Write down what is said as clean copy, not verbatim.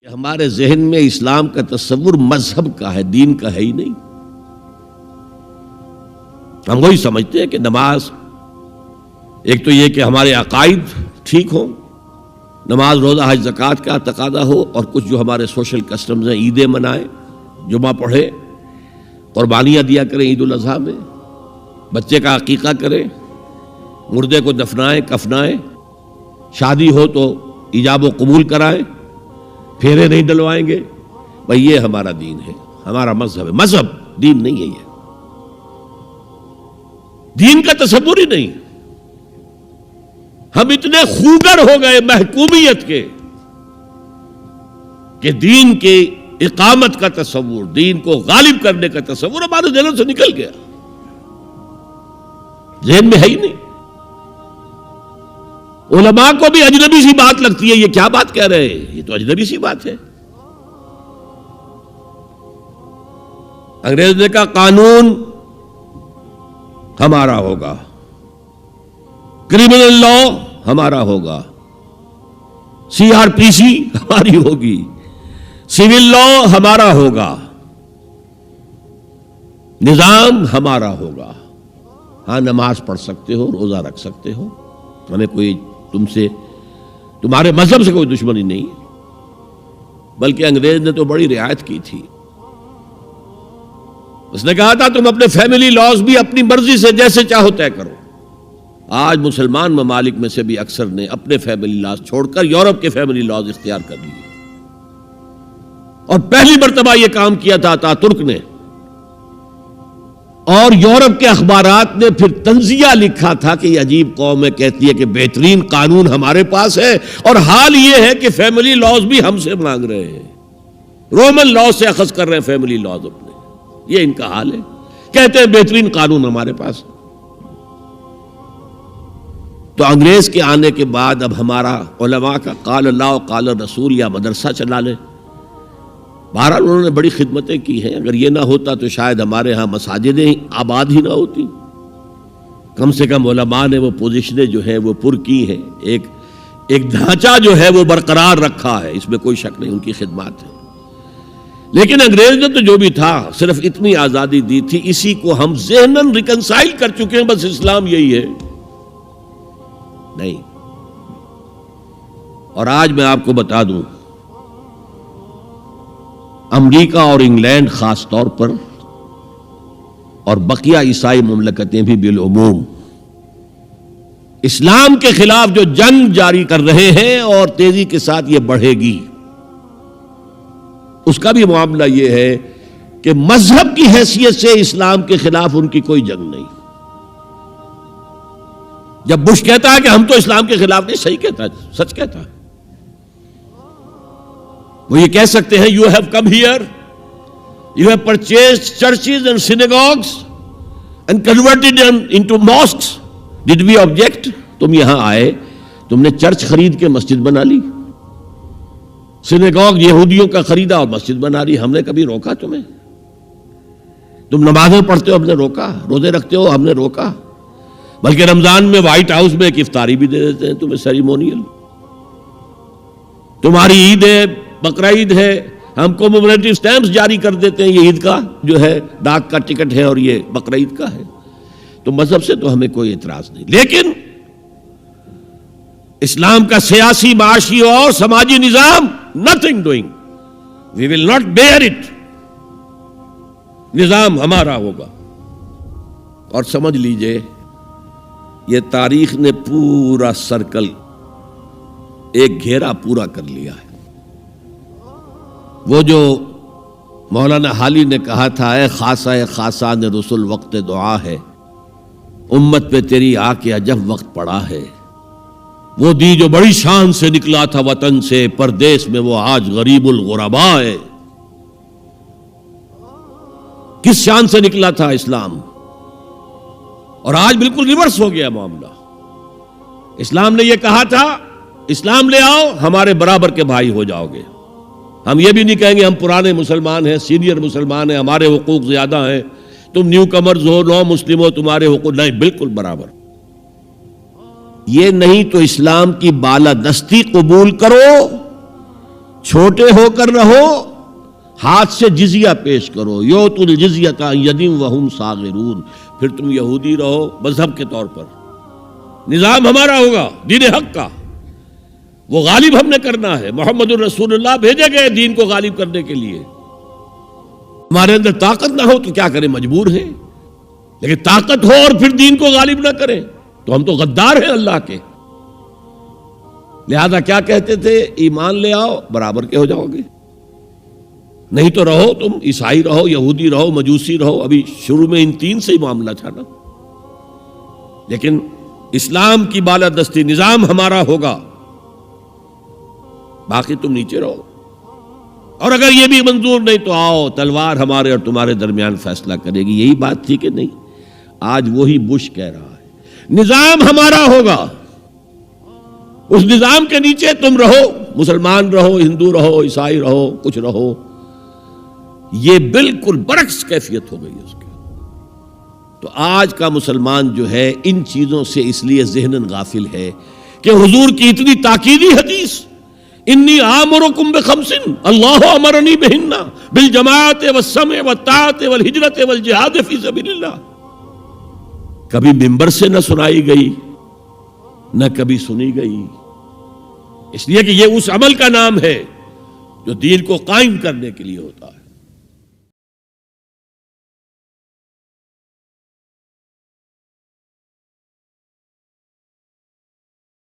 ہمارے ذہن میں اسلام کا تصور مذہب کا ہے، دین کا ہے ہی نہیں۔ ہم وہی سمجھتے ہیں کہ نماز، ایک تو یہ کہ ہمارے عقائد ٹھیک ہوں، نماز روزہ حج زکوٰۃ کا تقاضا ہو، اور کچھ جو ہمارے سوشل کسٹمز ہیں، عیدیں منائیں، جمعہ پڑھے، قربانیاں دیا کریں عید الاضحیٰ میں، بچے کا عقیقہ کریں، مردے کو دفنائیں کفنائیں، شادی ہو تو ایجاب و قبول کرائیں، پھیرے نہیں ڈلوائیں گے۔ بھئی یہ ہمارا دین ہے، ہمارا مذہب ہے۔ مذہب دین نہیں ہے، یہ دین کا تصور ہی نہیں۔ ہم اتنے خوگر ہو گئے محکومیت کے کہ دین کے اقامت کا تصور، دین کو غالب کرنے کا تصور ہمارے ذہن سے نکل گیا، ذہن میں ہے ہی نہیں۔ علماء کو بھی اجنبی سی بات لگتی ہے، یہ کیا بات کہہ رہے ہیں، یہ تو اجنبی سی بات ہے۔ انگریز نے کہا قانون ہمارا ہوگا، کرمنل لا ہمارا ہوگا، CRPC ہماری ہوگی، سول لا ہمارا ہوگا، نظام ہمارا ہوگا۔ ہاں نماز پڑھ سکتے ہو، روزہ رکھ سکتے ہو، ہمیں کوئی تم سے، تمہارے مذہب سے کوئی دشمنی نہیں، بلکہ انگریز نے تو بڑی رعایت کی تھی۔ اس نے کہا تھا تم اپنے فیملی لاز بھی اپنی مرضی سے جیسے چاہو طے کرو۔ آج مسلمان ممالک میں سے بھی اکثر نے اپنے فیملی لاز چھوڑ کر یورپ کے فیملی لاز اختیار کر لیے، اور پہلی مرتبہ یہ کام کیا تھا ترک نے، اور یورپ کے اخبارات نے پھر تنزیہ لکھا تھا کہ یہ عجیب قوم ہے، کہتی ہے کہ بہترین قانون ہمارے پاس ہے، اور حال یہ ہے کہ فیملی لاز بھی ہم سے مانگ رہے ہیں، رومن لاز سے اخذ کر رہے ہیں فیملی لاز اپنے۔ یہ ان کا حال ہے، کہتے ہیں بہترین قانون ہمارے پاس۔ تو انگریز کے آنے کے بعد اب ہمارا علماء کا قال اللہ و قال رسول یا مدرسہ چلا لیں۔ بہرحال انہوں نے بڑی خدمتیں کی ہیں، اگر یہ نہ ہوتا تو شاید ہمارے ہاں مساجدیں آباد ہی نہ ہوتی۔ کم سے کم علماء نے وہ پوزیشنیں جو ہیں وہ پر کی ہیں، ایک ڈھانچہ جو ہے وہ برقرار رکھا ہے، اس میں کوئی شک نہیں، ان کی خدمات ہے۔ لیکن انگریز نے تو جو بھی تھا صرف اتنی آزادی دی تھی، اسی کو ہم ذہناً ریکنسائل کر چکے ہیں، بس اسلام یہی ہے نہیں۔ اور آج میں آپ کو بتا دوں، امریکہ اور انگلینڈ خاص طور پر، اور بقیہ عیسائی مملکتیں بھی بالعموم، اسلام کے خلاف جو جنگ جاری کر رہے ہیں، اور تیزی کے ساتھ یہ بڑھے گی، اس کا بھی معاملہ یہ ہے کہ مذہب کی حیثیت سے اسلام کے خلاف ان کی کوئی جنگ نہیں۔ جب بش کہتا ہے کہ ہم تو اسلام کے خلاف نہیں، صحیح کہتا ہے، سچ کہتا ہے۔ وہ یہ کہہ سکتے ہیں you have come here, you have purchased churches and synagogues and converted them into mosques. Did we object? تم یہاں آئے، تم نے چرچ خرید کے مسجد بنا لی، سینیگوگ یہودیوں کا خریدا اور مسجد بنا لی، ہم نے کبھی روکا تمہیں؟ تم نمازیں پڑھتے ہو، ہم نے روکا؟ روزے رکھتے ہو، ہم نے روکا؟ بلکہ رمضان میں وائٹ ہاؤس میں ایک افطاری بھی دے دیتے ہیں تمہیں، سیریمونیل۔ تمہاری عید ہے، بقرہ عید ہے، ہم کو کمیموریٹو سٹیمپس جاری کر دیتے ہیں، یہ عید کا جو ہے ڈاک کا ٹکٹ ہے، اور یہ بقرہ عید کا ہے۔ تو مذہب سے تو ہمیں کوئی اعتراض نہیں، لیکن اسلام کا سیاسی، معاشی اور سماجی نظام nothing doing, we will not bear it، نظام ہمارا ہوگا۔ اور سمجھ لیجئے یہ تاریخ نے پورا سرکل، ایک گھیرا پورا کر لیا ہے۔ وہ جو مولانا حالی نے کہا تھا، اے خاصان رسول وقت دعا ہے، امت پہ تیری آ کے عجب وقت پڑا ہے، وہ دی جو بڑی شان سے نکلا تھا وطن سے، پردیس میں وہ آج غریب الغرباء ہے۔ کس شان سے نکلا تھا اسلام، اور آج بالکل ریورس ہو گیا معاملہ۔ اسلام نے یہ کہا تھا اسلام لے آؤ، ہمارے برابر کے بھائی ہو جاؤ گے۔ ہم یہ بھی نہیں کہیں گے ہم پرانے مسلمان ہیں، سینئر مسلمان ہیں، ہمارے حقوق زیادہ ہیں، تم نیو کمرز ہو، نو مسلم ہو، تمہارے حقوق نہیں، بالکل برابر۔ یہ نہیں تو اسلام کی بالادستی قبول کرو، چھوٹے ہو کر رہو، ہاتھ سے جزیہ پیش کرو، یوت الجزیۃ عن ید وہم صاغرون، پھر تم یہودی رہو مذہب کے طور پر، نظام ہمارا ہوگا دین حق کا، وہ غالب ہم نے کرنا ہے، محمد الرسول اللہ بھیجے گئے دین کو غالب کرنے کے لیے، ہمارے اندر طاقت نہ ہو تو کیا کریں، مجبور ہیں، لیکن طاقت ہو اور پھر دین کو غالب نہ کریں تو ہم تو غدار ہیں اللہ کے۔ لہذا کیا کہتے تھے، ایمان لے آؤ برابر کے ہو جاؤ گے، نہیں تو رہو تم عیسائی رہو، یہودی رہو، مجوسی رہو، ابھی شروع میں ان تین سے ہی معاملہ تھا نا، لیکن اسلام کی بالادستی نظام ہمارا ہوگا، باقی تم نیچے رہو، اور اگر یہ بھی منظور نہیں تو آؤ تلوار ہمارے اور تمہارے درمیان فیصلہ کرے گی۔ یہی بات تھی کہ نہیں؟ آج وہی بش کہہ رہا ہے نظام ہمارا ہوگا، اس نظام کے نیچے تم رہو، مسلمان رہو، ہندو رہو، عیسائی رہو، کچھ رہو۔ یہ بالکل برعکس کیفیت ہو گئی اس کی۔ تو آج کا مسلمان جو ہے ان چیزوں سے اس لیے ذہناً غافل ہے کہ حضور کی اتنی تاکیدی حدیث، انی آمرکم بخمس اللہ امرنی بہن بالجماعت والسمع والطاعت والہجرت والجہاد فی سبیل اللہ، کبھی ممبر سے نہ سنائی گئی نہ کبھی سنی گئی، اس لیے کہ یہ اس عمل کا نام ہے جو دین کو قائم کرنے کے لیے ہوتا ہے۔